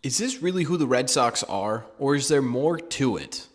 Is this really who the Red Sox are, or is there more to it?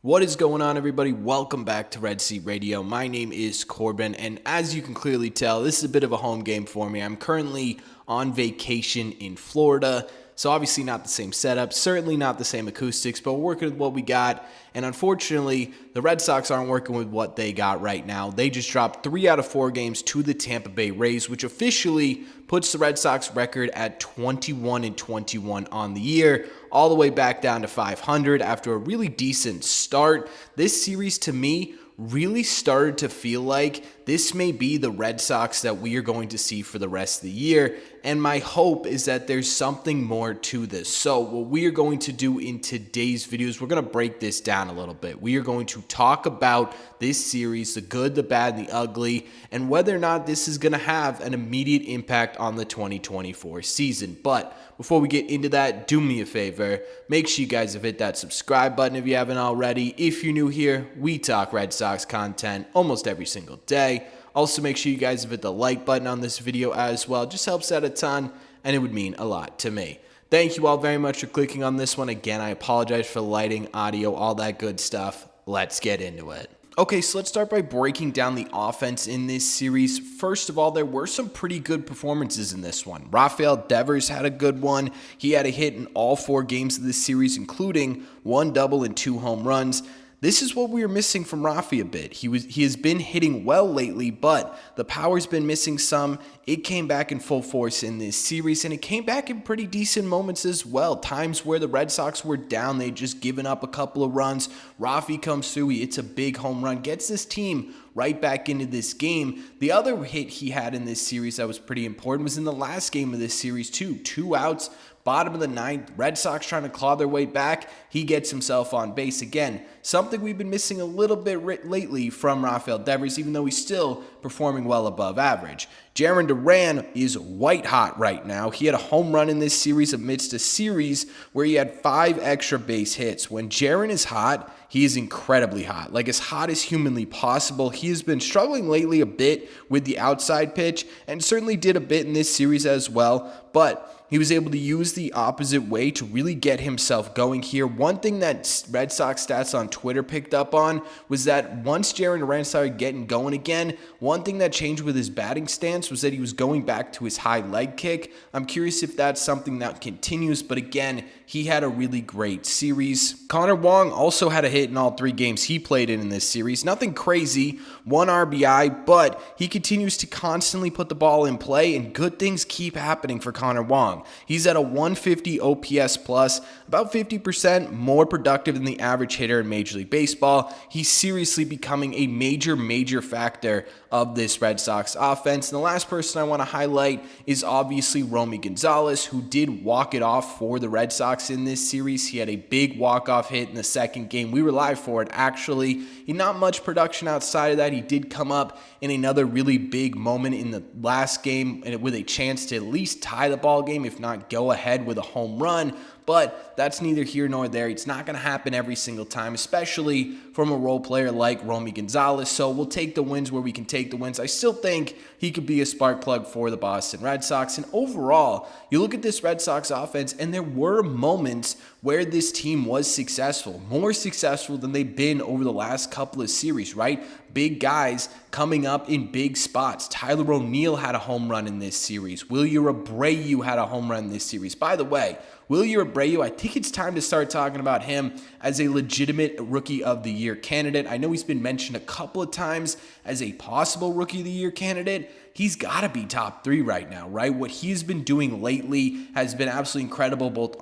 What is going on, everybody? Welcome back to Red Seat Radio. My name is Corbin, and as you can clearly tell, this is a bit of a home game for me. I'm currently on vacation in Florida, so obviously not the same setup, certainly not the same acoustics, but we're working with what we got. And unfortunately, the Red Sox aren't working with what they got right now. They just dropped 3 out of 4 games to the Tampa Bay Rays, which officially puts the Red Sox record at 21-21 on the year, all the way back down to 500 after a really decent start. This series, to me, really started to feel like this may be the Red Sox that we are going to see for the rest of the year, and my hope is that there's something more to this. So what we are going to do in today's video is we're going to break this down a little bit. We are going to talk about this series, the good, the bad, and the ugly, and whether or not this is going to have an immediate impact on the 2024 season. But before we get into that, do me a favor, make sure you guys have hit that subscribe button if you haven't already. If you're new here, we talk Red Sox content almost every single day. Also, make sure you guys have hit the like button on this video as well. It just helps out a ton, and it would mean a lot to me. Thank you all very much for clicking on this one. Again, I apologize for the lighting, audio, all that good stuff. Let's get into it. Okay, so let's start by breaking down the offense in this series. First of all, there were some pretty good performances in this one. Rafael Devers had a good one. He had a hit in all 4 games of this series, including 1 double and 2 home runs. This is what we were missing from Rafi a bit. He has been hitting well lately, but the power's been missing some. It came back in full force in this series, and it came back in pretty decent moments as well. Times where the Red Sox were down, they'd just given up a couple of runs. Rafi comes through, it's a big home run, gets this team right back into this game. The other hit he had in this series that was pretty important was in the last game of this series too. 2 outs, bottom of the 9th, Red Sox trying to claw their way back. He gets himself on base again. Something we've been missing a little bit lately from Rafael Devers, even though he's still performing well above average. Jarren Duran is white hot right now. He had a home run in this series amidst a series where he had 5 extra base hits. When Jarren is hot, he is incredibly hot, like as hot as humanly possible. He has been struggling lately a bit with the outside pitch and certainly did a bit in this series as well, but he was able to use the opposite way to really get himself going here. One thing that Red Sox Stats on Twitter picked up on was that once Jarren Duran started getting going again, one thing that changed with his batting stance was that he was going back to his high leg kick. I'm curious if that's something that continues, but again, he had a really great series. Connor Wong also had a hit in all 3 games he played in this series. Nothing crazy, 1 RBI, but he continues to constantly put the ball in play, and good things keep happening for Connor Wong. He's at a 150 OPS plus, about 50% more productive than the average hitter in Major League Baseball. He's seriously becoming a major factor of this Red Sox offense. And the last person I want to highlight is obviously Romy Gonzalez, who did walk it off for the Red Sox in this series. He had a big walk-off hit in the second game. We were live for it, actually. Not much production outside of that. He did come up in another really big moment in the last game and with a chance to at least tie the ball game, if not go ahead with a home run. But that's neither here nor there. It's not going to happen every single time, especially from a role player like Romy Gonzalez. So we'll take the wins where we can take the wins. I still think he could be a spark plug for the Boston Red Sox. And overall, you look at this Red Sox offense, and there were moments where this team was successful, more successful than they've been over the last couple of series, right? Big guys coming up in big spots. Tyler O'Neill had a home run in this series. Wilyer Abreu had a home run in this series. By the way, Wilyer Abreu, I think it's time to start talking about him as a legitimate Rookie of the Year candidate. I know he's been mentioned a couple of times as a possible Rookie of the Year candidate. He's got to be top 3 right now, right? What he's been doing lately has been absolutely incredible, both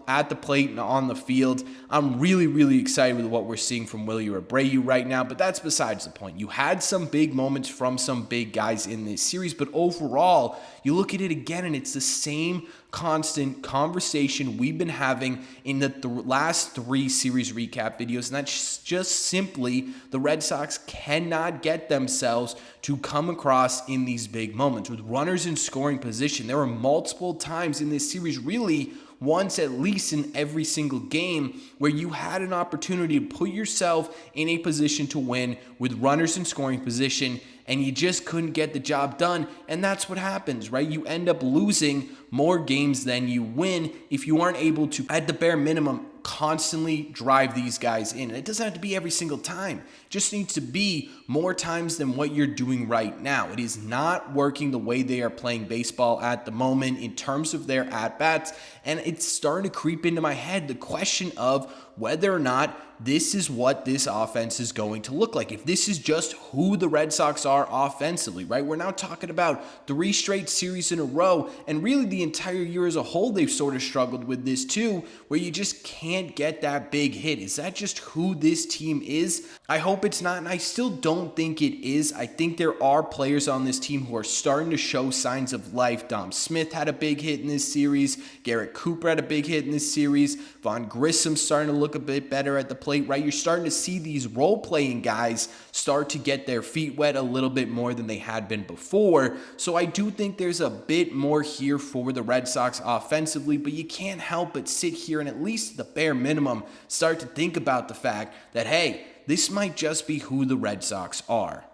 at the plate and on the field. I'm really excited with what we're seeing from Wilyer Abreu right now, but that's besides the point. You had some big moments from some big guys in this series, but overall, you look at it again, and it's the same constant conversation we've been having in the last 3 series recap videos, and that's just simply the Red Sox cannot get themselves to come across in these big moments. With runners in scoring position, there were multiple times in this series really once at least in every single game where you had an opportunity to put yourself in a position to win with runners in scoring position, and you just couldn't get the job done. And that's what happens, right? You end up losing more games than you win if you aren't able to, at the bare minimum, constantly drive these guys in. And it doesn't have to be every single time. It just needs to be more times than what you're doing right now. It is not working the way they are playing baseball at the moment in terms of their at-bats. And it's starting to creep into my head, the question of whether or not this is what this offense is going to look like. If this is just who the Red Sox are offensively, right? We're now talking about 3 straight series in a row, and really the entire year as a whole, they've sort of struggled with this too, where you just can't get that big hit. Is that just who this team is? I hope it's not, and I still don't think it is. I think there are players on this team who are starting to show signs of life. Dom Smith had a big hit in this series. Garrett Cooper had a big hit in this series. Vaughn Grissom's starting to look a bit better at the plate, right? You're starting to see these role-playing guys start to get their feet wet a little bit more than they had been before. So I do think there's a bit more here for the Red Sox offensively, but you can't help but sit here and at least the bare minimum start to think about the fact that, hey, this might just be who the Red Sox are.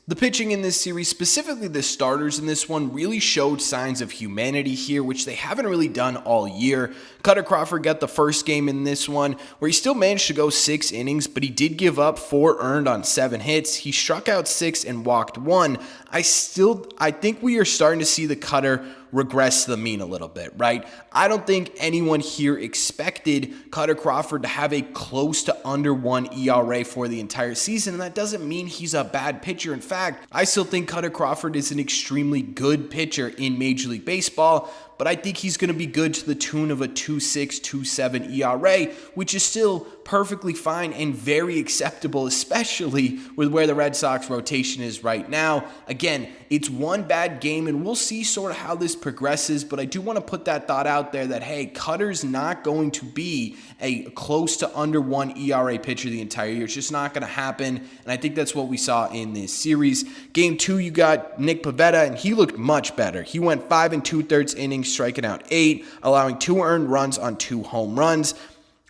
The pitching in this series, specifically the starters in this one, really showed signs of humanity here, which they haven't really done all year. Cutter Crawford got the first game in this one, where he still managed to go 6 innings, but he did give up 4 earned on 7 hits. He struck out 6 and walked 1. I think we are starting to see the Cutter regress to the mean a little bit, right? I don't think anyone here expected Cutter Crawford to have a close to under 1 ERA for the entire season, and that doesn't mean he's a bad pitcher. In fact, I still think Cutter Crawford is an extremely good pitcher in Major League Baseball, but I think he's going to be good to the tune of a 2.6, 2.7 ERA, which is still perfectly fine and very acceptable, especially with where the Red Sox rotation is right now. Again, it's one bad game, and we'll see sort of how this progresses, but I do want to put that thought out there that, hey, Cutter's not going to be a close to under 1 ERA pitcher the entire year. It's just not going to happen, and I think that's what we saw in this series. Game 2, you got Nick Pivetta, and he looked much better. He went 5 2/3 innings, striking out 8, allowing 2 earned runs on 2 home runs.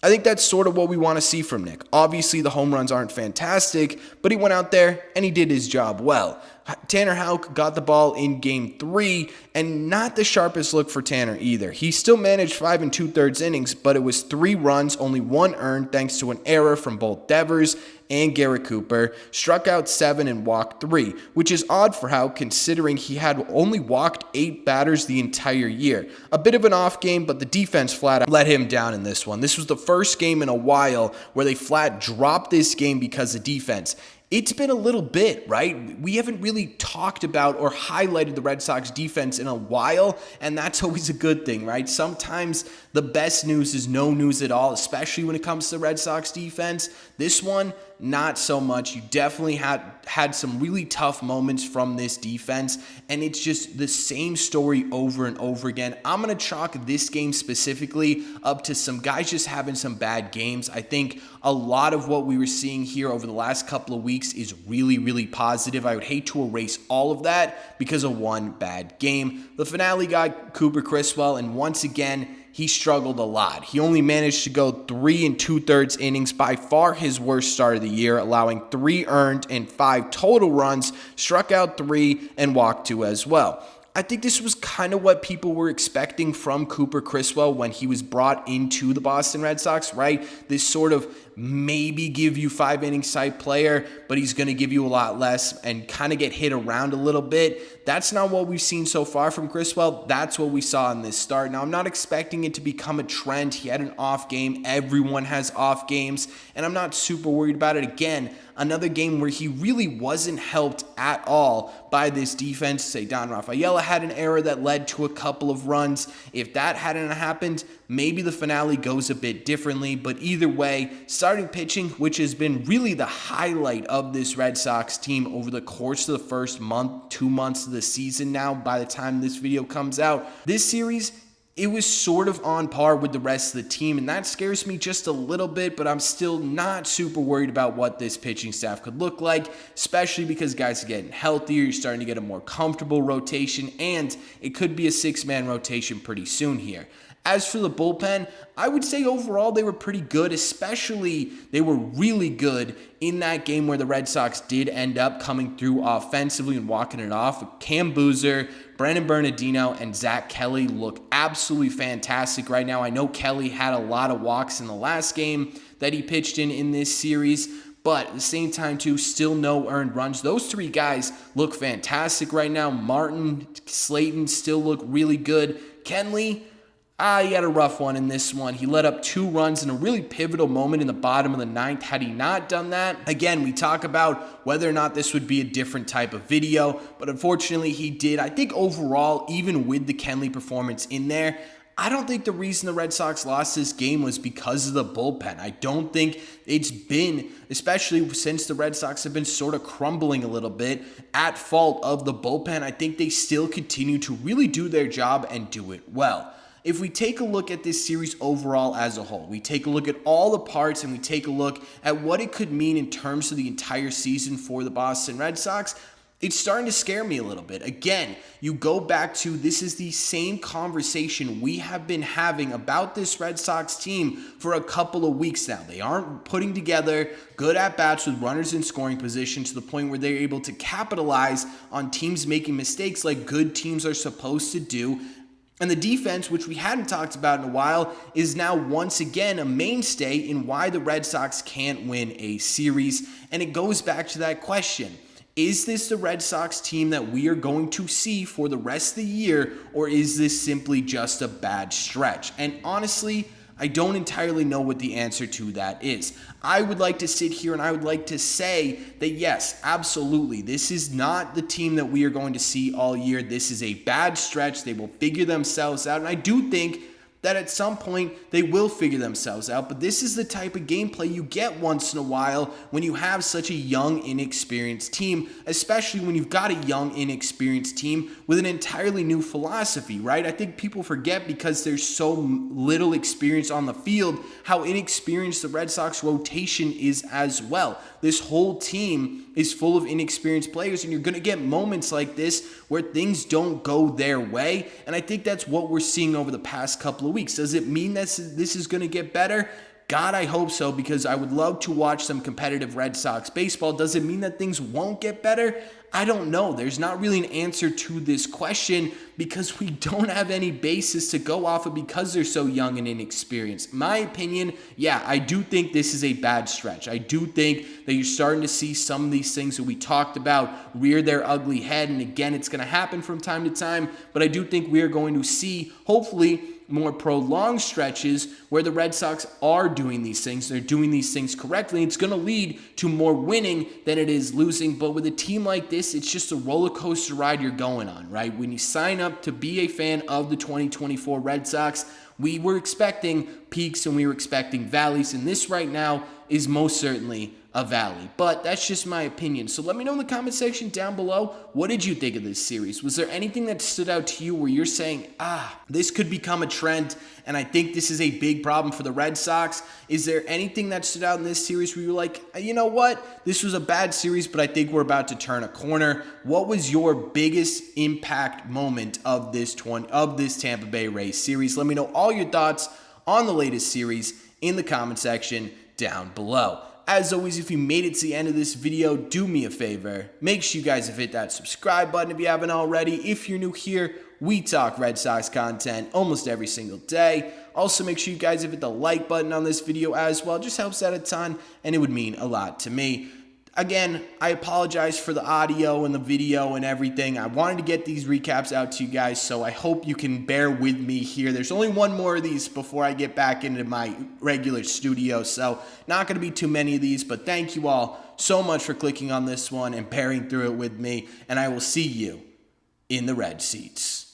I think that's sort of what we want to see from Nick. Obviously, the home runs aren't fantastic, but he went out there and he did his job well. Tanner Houck got the ball in Game 3, and not the sharpest look for Tanner either. He still managed 5 2/3 innings, but it was 3 runs, only 1 earned, thanks to an error from both Devers and Garrett Cooper. Struck out 7 and walked 3, which is odd for Houck considering he had only walked 8 batters the entire year. A bit of an off game, but the defense flat out let him down in this one. This was the first game in a while where they flat dropped this game because of defense. It's been a little bit, right? We haven't really talked about or highlighted the Red Sox defense in a while, and that's always a good thing, right? Sometimes the best news is no news at all, especially when it comes to the Red Sox defense. This one, not so much. You definitely had some really tough moments from this defense, and it's just the same story over and over again. I'm going to chalk this game specifically up to some guys just having some bad games. I think a lot of what we were seeing here over the last couple of weeks is really, really positive. I would hate to erase all of that because of one bad game. The finale got Cooper Criswell, and once again, he struggled a lot. He only managed to go 3 2/3 innings, by far his worst start of the year, allowing 3 earned and 5 total runs, struck out 3 and walked 2 as well. I think this was kind of what people were expecting from Cooper Criswell when he was brought into the Boston Red Sox, right? This sort of maybe give you 5 innings type player, but he's going to give you a lot less and kind of get hit around a little bit. That's not what we've seen so far from Criswell. That's what we saw in this start. Now, I'm not expecting it to become a trend. He had an off game. Everyone has off games, and I'm not super worried about it. Again, another game where he really wasn't helped at all by this defense. Say Don Rafaela had an error that led to a couple of runs. If that hadn't happened, maybe the finale goes a bit differently, but either way, starting pitching, which has been really the highlight of this Red Sox team over the course of the first month, 2 months of the season now, by the time this video comes out, this series, it was sort of on par with the rest of the team, and that scares me just a little bit, but I'm still not super worried about what this pitching staff could look like, especially because guys are getting healthier, you're starting to get a more comfortable rotation, and it could be a 6-man rotation pretty soon here. As for the bullpen, I would say overall they were pretty good, especially they were really good in that game where the Red Sox did end up coming through offensively and walking it off. Cam Boozer, Brandon Bernardino, and Zach Kelly look absolutely fantastic right now. I know Kelly had a lot of walks in the last game that he pitched in this series, but at the same time, too, still no earned runs. Those three guys look fantastic right now. Martin, Slayton still look really good. Kenley, he had a rough one in this one. He let up 2 runs in a really pivotal moment in the bottom of the 9th. Had he not done that, again, we talk about whether or not this would be a different type of video, but unfortunately he did. I think overall, even with the Kenley performance in there, I don't think the reason the Red Sox lost this game was because of the bullpen. I don't think it's been, especially since the Red Sox have been sort of crumbling a little bit, at fault of the bullpen. I think they still continue to really do their job and do it well. If we take a look at this series overall as a whole, we take a look at all the parts and we take a look at what it could mean in terms of the entire season for the Boston Red Sox, it's starting to scare me a little bit. Again, you go back to this is the same conversation we have been having about this Red Sox team for a couple of weeks now. They aren't putting together good at-bats with runners in scoring position to the point where they're able to capitalize on teams making mistakes like good teams are supposed to do. And the defense, which we hadn't talked about in a while, is now once again a mainstay in why the Red Sox can't win a series. And it goes back to that question. Is this the Red Sox team that we are going to see for the rest of the year, or is this simply just a bad stretch? And honestly, I don't entirely know what the answer to that is. I would like to sit here and I would like to say that yes, absolutely, this is not the team that we are going to see all year. This is a bad stretch. They will figure themselves out. And I do think that at some point they will figure themselves out, but this is the type of gameplay you get once in a while when you have such a young, inexperienced team, especially when you've got a young, inexperienced team with an entirely new philosophy, right? I think people forget because there's so little experience on the field how inexperienced the Red Sox rotation is as well. This whole team is full of inexperienced players, and you're going to get moments like this where things don't go their way, and I think that's what we're seeing over the past couple of weeks. Does it mean that this is going to get better? God, I hope so, because I would love to watch some competitive Red Sox baseball. Does it mean that things won't get better? I don't know. There's not really an answer to this question because we don't have any basis to go off of because they're so young and inexperienced. My opinion, yeah, I do think this is a bad stretch. I do think that you're starting to see some of these things that we talked about rear their ugly head. And again, it's going to happen from time to time, but I do think we are going to see, hopefully, more prolonged stretches where the Red Sox are doing these things. They're doing these things correctly. It's going to lead to more winning than it is losing. But with a team like this, it's just a roller coaster ride you're going on, right? When you sign up to be a fan of the 2024 Red Sox, we were expecting peaks and we were expecting valleys. And this right now is most certainly a valley. But that's just my opinion. So let me know in the comment section down below, what did you think of this series? Was there anything that stood out to you where you're saying, this could become a trend, and I think this is a big problem for the Red Sox? Is there anything that stood out in this series where you're like, you know what? This was a bad series, but I think we're about to turn a corner. What was your biggest impact moment of this Tampa Bay Rays series? Let me know all your thoughts on the latest series in the comment section down below. As always, if you made it to the end of this video, do me a favor. Make sure you guys have hit that subscribe button if you haven't already. If you're new here, we talk Red Sox content almost every single day. Also, make sure you guys have hit the like button on this video as well. It just helps out a ton, and it would mean a lot to me. Again, I apologize for the audio and the video and everything. I wanted to get these recaps out to you guys, so I hope you can bear with me here. There's only one more of these before I get back into my regular studio, so not going to be too many of these, but thank you all so much for clicking on this one and bearing through it with me, and I will see you in the red seats.